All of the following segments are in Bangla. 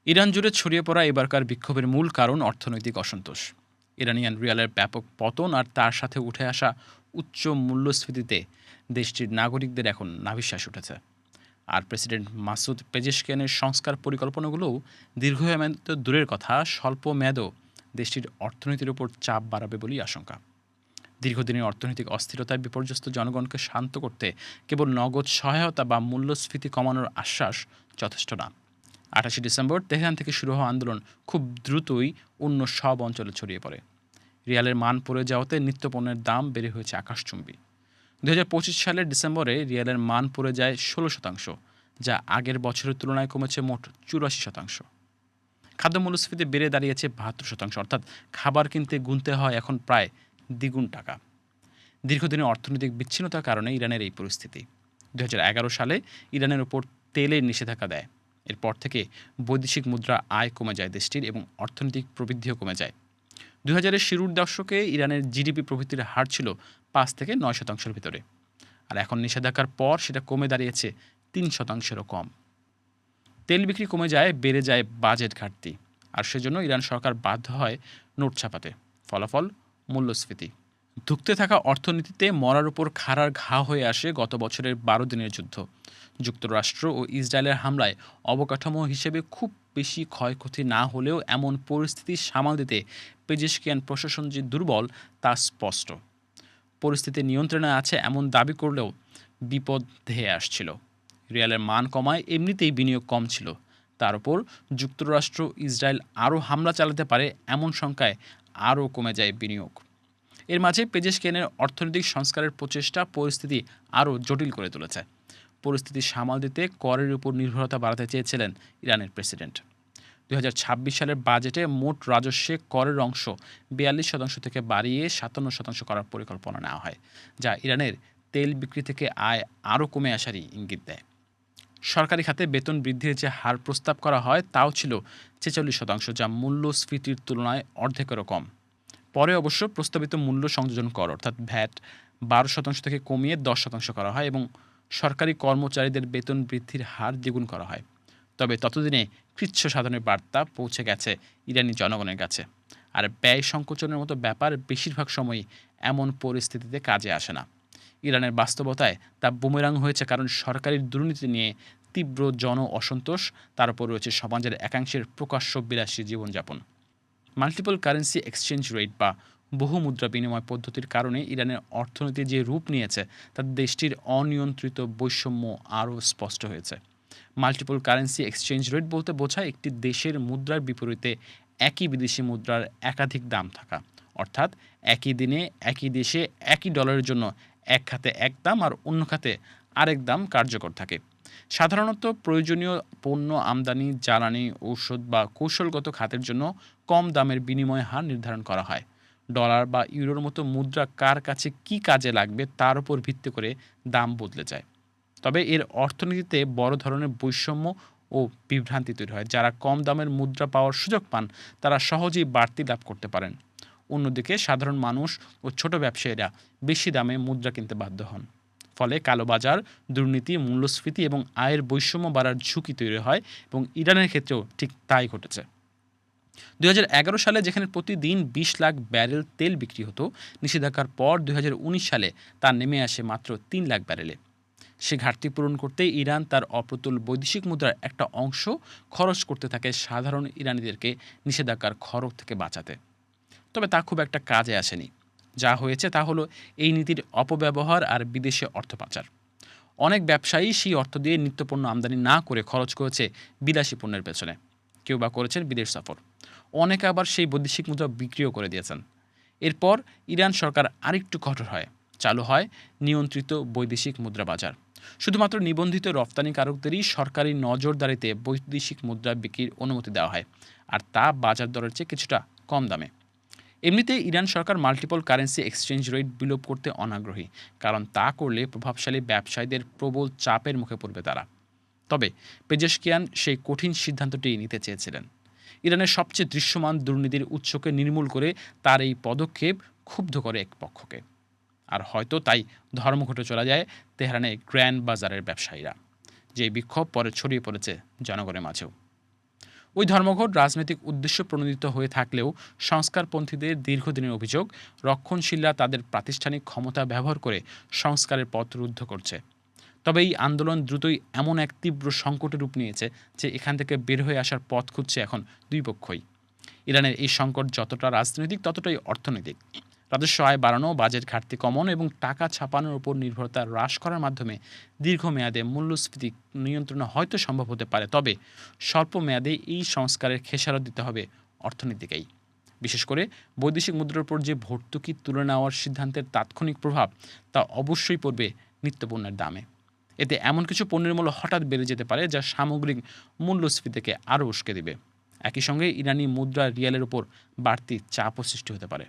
ইরান জুড়ে ছড়িয়ে পড়া এবারকার বিক্ষোভের মূল কারণ অর্থনৈতিক অসন্তোষ। ইরানিয়ান রিয়ালের ব্যাপক পতন আর তার সাথে উঠে আসা উচ্চ মূল্যস্ফীতিতে দেশটির নাগরিকদের এখন নাভিশ্বাস উঠেছে। আর প্রেসিডেন্ট মাসুদ পেজেশকিয়ানের সংস্কার পরিকল্পনাগুলোও দীর্ঘমেয়াদ তো দূরের কথা, স্বল্প মেয়াদেও দেশটির অর্থনীতির উপর চাপ বাড়াবে বলেই আশঙ্কা। দীর্ঘদিনের অর্থনৈতিক অস্থিরতায় বিপর্যস্ত জনগণকে শান্ত করতে কেবল নগদ সহায়তা বা মূল্যস্ফীতি কমানোর আশ্বাস যথেষ্ট না। ২৮ ডিসেম্বর তেহরান থেকে শুরু হওয়া আন্দোলন খুব দ্রুতই অন্য সব অঞ্চলে ছড়িয়ে পড়ে। রিয়ালের মান পড়ে যাওয়াতে নিত্যপণ্যের দাম বেড়ে হয়েছে আকাশচুম্বী। ২০২৫ সালের ডিসেম্বরে রিয়ালের মান পড়ে যায় ১৬%, যা আগের বছরের তুলনায় কমেছে মোট ৮৪%। খাদ্য মূল্যস্ফীতি বেড়ে দাঁড়িয়েছে ৭২%, অর্থাৎ খাবার কিনতে গুনতে হয় এখন প্রায় দ্বিগুণ টাকা। দীর্ঘদিনের অর্থনৈতিক বিচ্ছিন্নতার কারণে ইরানের এই পরিস্থিতি। ২০১১ সালে ইরানের ওপর তেলের নিষেধাজ্ঞা দেয়। এরপর থেকে বৈদেশিক মুদ্রা আয় কমে যায় দেশটির এবং অর্থনৈতিক প্রবৃদ্ধিও কমে যায়। ২০০০-এর শুরুর দশকে ইরানের জিডিপি প্রবৃদ্ধির হার ছিল ৫ থেকে ৯% ভিতরে, আর এখন নিষেধাজ্ঞার পর সেটা কমে দাঁড়িয়েছে ৩%-ও কম। তেল বিক্রি কমে যায়, বেড়ে যায় বাজেট ঘাটতি, আর সেজন্য ইরান সরকার বাধ্য হয় নোট ছাপাতে। ফলাফল মূল্যস্ফীতি। ধুঁকতে থাকা অর্থনীতিতে মরার উপর খাড়ার ঘা হয়ে আসে গত বছরের ১২ দিনের যুদ্ধ। যুক্তরাষ্ট্র ও ইসরায়েলের হামলায় অবকাঠামো হিসেবে খুব বেশি ক্ষয়ক্ষতি না হলেও এমন পরিস্থিতি সামাল দিতে পেজেশকিয়ান প্রশাসন যে দুর্বল তা স্পষ্ট। পরিস্থিতি নিয়ন্ত্রণে আছে এমন দাবি করলেও বিপদ ধেয়ে আসছিল। রিয়ালের মান কমায় এমনিতেই বিনিয়োগ কম ছিল, তার উপর যুক্তরাষ্ট্র ইসরায়েল আরও হামলা চালাতে পারে এমন শঙ্কায় আরও কমে যায় বিনিয়োগ। এর মাঝে পেজেশকিয়ানের অর্থনৈতিক সংস্কারের প্রচেষ্টা পরিস্থিতি আরও জটিল করে তুলেছে। পরিস্থিতি সামাল দিতে করের উপর নির্ভরতা বাড়াতে চেয়েছিলেন ইরানের প্রেসিডেন্ট। ২০২৬ সালের বাজেটে মোট রাজস্বে করের অংশ ৪২% থেকে বাড়িয়ে ৫৭% করার পরিকল্পনা নেওয়া হয়, যা ইরানের তেল বিক্রি থেকে আয় আরও কমে আসারই ইঙ্গিত দেয়। সরকারি খাতে বেতন বৃদ্ধির যে হার প্রস্তাব করা হয় তাও ছিল ৪৬%, যা মূল্যস্ফীতির তুলনায় অর্ধেকেরও কম। পরে অবশ্য প্রস্তাবিত মূল্য সংযোজন কর অর্থাৎ ভ্যাট ১২% থেকে কমিয়ে ১০% করা হয় এবং সরকারি কর্মচারীদের বেতন বৃদ্ধির হার দ্বিগুণ করা হয়। তবে ততদিনে কৃচ্ছ সাধনের বার্তা পৌঁছে গেছে ইরানি জনগণের কাছে। আর ব্যয় সংকোচনের মতো ব্যাপার বেশিরভাগ সময়ই এমন পরিস্থিতিতে কাজে আসে না। ইরানের বাস্তবতায় তা বুমেরাং হয়েছে, কারণ সরকারি দুর্নীতি নিয়ে তীব্র জন অসন্তোষ, তার উপর রয়েছে সমাজের একাংশের প্রকাশ্য বিলাসী জীবনযাপন। মাল্টিপল কারেন্সি এক্সচেঞ্জ রেট বা বহু মুদ্রা বিনিময় পদ্ধতির কারণে ইরানের অর্থনীতি যে রূপ নিয়েছে তাতে দেশটির অনিয়ন্ত্রিত বৈষম্য আরও স্পষ্ট হয়েছে। মাল্টিপল কারেন্সি এক্সচেঞ্জ রেট বলতে বোঝায় একটি দেশের মুদ্রার বিপরীতে একই বিদেশি মুদ্রার একাধিক দাম থাকা। অর্থাৎ একই দিনে একই দেশে একই ডলারের জন্য এক খাতে এক দাম আর অন্য খাতে আরেক দাম কার্যকর থাকে। সাধারণত প্রয়োজনীয় পণ্য আমদানি, জ্বালানি, ঔষধ বা কৌশলগত খাতের জন্য কম দামের বিনিময় হার নির্ধারণ করা হয়। ডলার বা ইউরোর মতো মুদ্রা কার কাছে কী কাজে লাগবে তার উপর ভিত্তি করে দাম বদলে যায়। তবে এর অর্থনীতিতে বড় ধরনের বৈষম্য ও বিভ্রান্তি তৈরি হয়। যারা কম দামের মুদ্রা পাওয়ার সুযোগ পান তারা সহজেই বাড়তি লাভ করতে পারেন। অন্যদিকে সাধারণ মানুষ ও ছোট ব্যবসায়ীরা বেশি দামে মুদ্রা কিনতে বাধ্য হন। ফলে কালোবাজার, দুর্নীতি, মূল্যস্ফীতি এবং আয়ের বৈষম্য বাড়ার ঝুঁকি তৈরি হয় এবং ইরানের ক্ষেত্রেও ঠিক তাই ঘটেছে। ২০১১ সালে যেখানে প্রতিদিন ২০ লাখ ব্যারেল তেল বিক্রি হতো, নিষেধাজ্ঞার পর ২০১৯ সালে তা নেমে আসে মাত্র ৩ লাখ ব্যারেলে। সে ঘাটতি পূরণ করতে ইরান তার অপ্রতুল বৈদেশিক মুদ্রার একটা অংশ খরচ করতে থাকে সাধারণ ইরানিদেরকে নিষেধাজ্ঞার খড়গ থেকে বাঁচাতে। তবে তা খুব একটা কাজে আসেনি। যা হয়েছে তা হলো এই নীতির অপব্যবহার আর বিদেশে অর্থ পাচার। অনেক ব্যবসায়ী সেই অর্থ দিয়ে নিত্যপণ্য আমদানি না করে খরচ করেছে বিলাসী পণ্যের পেছনে। কেউ বা করেছেন বিদেশ সফর। অনেকে আবার সেই বৈদেশিক মুদ্রা বিক্রিও করে দিয়েছেন। এরপর ইরান সরকার আরেকটু কঠোর হয়। চালু হয় নিয়ন্ত্রিত বৈদেশিক মুদ্রা বাজার। শুধুমাত্র নিবন্ধিত রপ্তানিকারকদেরই সরকারি নজরদারিতে বৈদেশিক মুদ্রা বিক্রির অনুমতি দেওয়া হয়, আর তা বাজার দরের চেয়ে কিছুটা কম দামে। এমনিতেই ইরান সরকার মাল্টিপল কারেন্সি এক্সচেঞ্জ রেট বিলোপ করতে অনাগ্রহী, কারণ তা করলে প্রভাবশালী ব্যবসায়ীদের প্রবল চাপের মুখে পড়বে তারা। তবে পেজেশকিয়ান সেই কঠিন সিদ্ধান্তটি নিতে চেয়েছিলেন। ইরানের সবচেয়ে দৃশ্যমান দুর্নীতির উৎসকে নির্মূল করে তার এই পদক্ষেপ ক্ষুব্ধ করে এক পক্ষকে। আর হয়তো তাই ধর্মঘটে চলে যায় তেহরানের গ্র্যান্ড বাজারের ব্যবসায়ীরা, যে বিক্ষোভ পরে ছড়িয়ে পড়েছে জনগণের মাঝেও। ওই ধর্মঘট রাজনৈতিক উদ্দেশ্য প্রণোদিত হয়ে থাকলেও সংস্কারপন্থীদের দীর্ঘদিনের অভিযোগ, রক্ষণশীলরা তাদের প্রাতিষ্ঠানিক ক্ষমতা ব্যবহার করে সংস্কারের পথ রুদ্ধ করছে। তবে এই আন্দোলন দ্রুতই এমন এক তীব্র সংকটের রূপ নিয়েছে যে এখান থেকে বের হয়ে আসার পথ খুঁজছে এখন দুই পক্ষই। ইরানের এই সংকট যতটা রাজনৈতিক ততটাই অর্থনৈতিক। রাজস্ব আয় বাড়ানো, বাজেট ঘাটতি কমানো এবং টাকা ছাপানোর উপর নির্ভরতা হ্রাস করার মাধ্যমে দীর্ঘমেয়াদে মূল্যস্ফীতি নিয়ন্ত্রণ হয়তো সম্ভব হতে পারে, তবে স্বল্প মেয়াদে এই সংস্কারের খেসারত দিতে হবে অর্থনীতিকেই। বিশেষ করে বৈদেশিক মুদ্রার উপর যে ভর্তুকি তুলে নেওয়ার সিদ্ধান্তের তাৎক্ষণিক প্রভাব তা অবশ্যই পড়বে নিত্যপণ্যের দামে। এতে এমন কিছু পণ্যের মূল্য হঠাৎ বেড়ে যেতে পারে যা সামগ্রিক মূল্যস্ফীতিকে আরও উস্কে দেবে। একই সঙ্গে ইরানি মুদ্রা রিয়ালের উপর বাড়তি চাপও সৃষ্টি হতে পারে।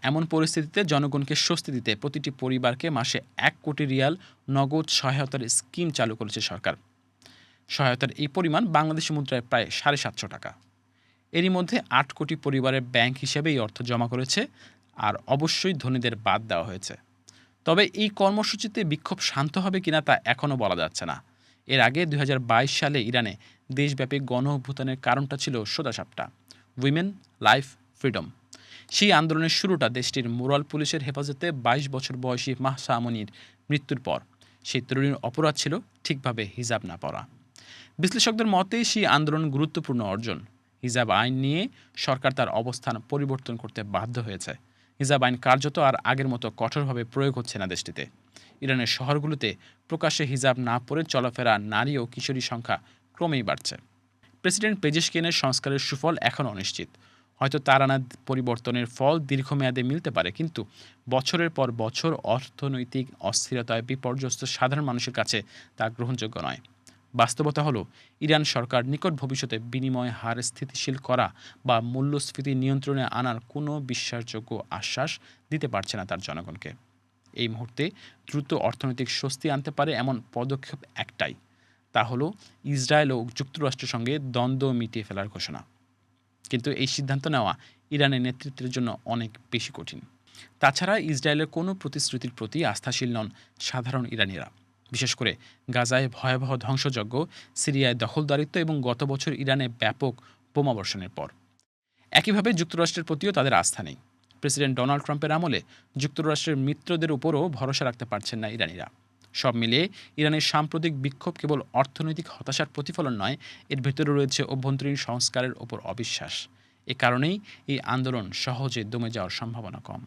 এমন পরিস্থিতিতে জনগণকে স্বস্তি দিতে প্রতিটি পরিবারকে মাসে 1 কোটি রিয়াল নগদ সহায়তার স্কিম চালু করেছে সরকার। সহায়তার এই পরিমাণ বাংলাদেশি মুদ্রায় প্রায় 750 টাকা। এরই মধ্যে 8 কোটি পরিবারের ব্যাংক হিসেবে এই অর্থ জমা করেছে, আর অবশ্যই ধনীদের বাদ দেওয়া হয়েছে। তবে এই কর্মসূচিতে বিক্ষোভ শান্ত হবে কিনা তা এখনও বলা যাচ্ছে না। এর আগে 2022 সালে ইরানে দেশব্যাপী গণ অভ্যুত্থানের কারণটা ছিল সোজাসাপটা উইমেন, লাইফ, ফ্রিডম। সেই আন্দোলনের শুরুটা দেশটির মোরাল পুলিশের হেফাজতে 22 বছর বয়সী মাহসা আমনির মৃত্যুর পর। সেই তরুণীর অপরাধ ছিল ঠিকভাবে হিজাব না পরা। বিশ্লেষকদের মতে সেই আন্দোলন গুরুত্বপূর্ণ অর্জন। হিজাব আইন নিয়ে সরকার তার অবস্থান পরিবর্তন করতে বাধ্য হয়েছে। হিজাব আইন কার্যত আর আগের মতো কঠোরভাবে প্রয়োগ হচ্ছে না দেশটিতে। ইরানের শহরগুলোতে প্রকাশ্যে হিজাব না পরে চলাফেরা নারী ও কিশোরীর সংখ্যা ক্রমেই বাড়ছে। প্রেসিডেন্ট পেজেশকিয়ানের সংস্কারের সুফল এখনও অনিশ্চিত। হয়তো তার আনা পরিবর্তনের ফল দীর্ঘমেয়াদে মিলতে পারে, কিন্তু বছরের পর বছর অর্থনৈতিক অস্থিরতায় বিপর্যস্ত সাধারণ মানুষের কাছে তা গ্রহণযোগ্য নয়। বাস্তবতা হলো, ইরান সরকার নিকট ভবিষ্যতে বিনিময় হার স্থিতিশীল করা বা মূল্যস্ফীতি নিয়ন্ত্রণে আনার কোনো বিশ্বাসযোগ্য আশ্বাস দিতে পারছে না তার জনগণকে। এই মুহূর্তে দ্রুত অর্থনৈতিক স্বস্তি আনতে পারে এমন পদক্ষেপ একটাই, তা হলো ইসরায়েল ও যুক্তরাষ্ট্রের সঙ্গে দ্বন্দ্ব মিটিয়ে ফেলার ঘোষণা। কিন্তু এই সিদ্ধান্ত নেওয়া ইরানের নেতৃত্বের জন্য অনেক বেশি কঠিন। তাছাড়া ইসরায়েলের কোনো প্রতিশ্রুতির প্রতি আস্থাশীল নন সাধারণ ইরানিরা, বিশেষ করে গাজায় ভয়াবহ ধ্বংসযজ্ঞ, সিরিয়ায় দখলদারিত্ব এবং গত বছর ইরানে ব্যাপক বোমাবর্ষণের পর। একইভাবে যুক্তরাষ্ট্রের প্রতিও তাদের আস্থা নেই। প্রেসিডেন্ট ডোনাল্ড ট্রাম্পের আমলে যুক্তরাষ্ট্রের মিত্রদের উপরও ভরসা রাখতে পারছেন না ইরানিরা। সব মিলিয়ে ইরানের সাম্প্রতিক বিক্ষোভ কেবল অর্থনৈতিক হতাশার প্রতিফলন নয়, এর ভেতরে রয়েছে অভ্যন্তরীণ সংস্কারের ওপর অবিশ্বাস। এ কারণেই এই আন্দোলন সহজে দমে যাওয়ার সম্ভাবনা কম।